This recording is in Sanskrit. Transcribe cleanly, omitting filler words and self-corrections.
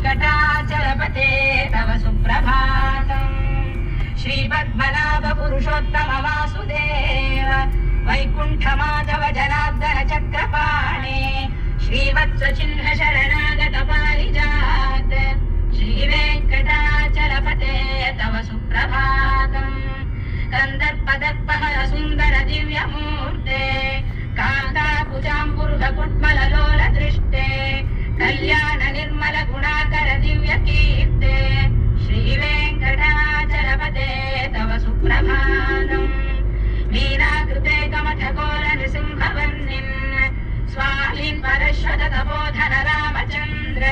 वेङ्कटाचलपते तव सुप्रभातम् श्रीपद्मनाभ पुरुषोत्तम वासुदेव वैकुण्ठमाधव जनार्दन चक्रपाणे श्रीवत्स चिह्न शरणागत पारिजात श्रीवेङ्कटाचलपते तव सुप्रभातम् कन्दर्पदर्पहर सुन्दर दिव्यमूर्ते कान्ताभुजाम्बुरुह कुट्मललोल दृष्टे कल्याण निर्मल गुणाकर दिव्य कीर्ते श्रीवेङ्कटाचलपते तव सुप्रभातम् मीनाकृते कमठकोल नृसिंहवर्णिन् स्वामिन् परश्वत तपोधन रामचन्द्र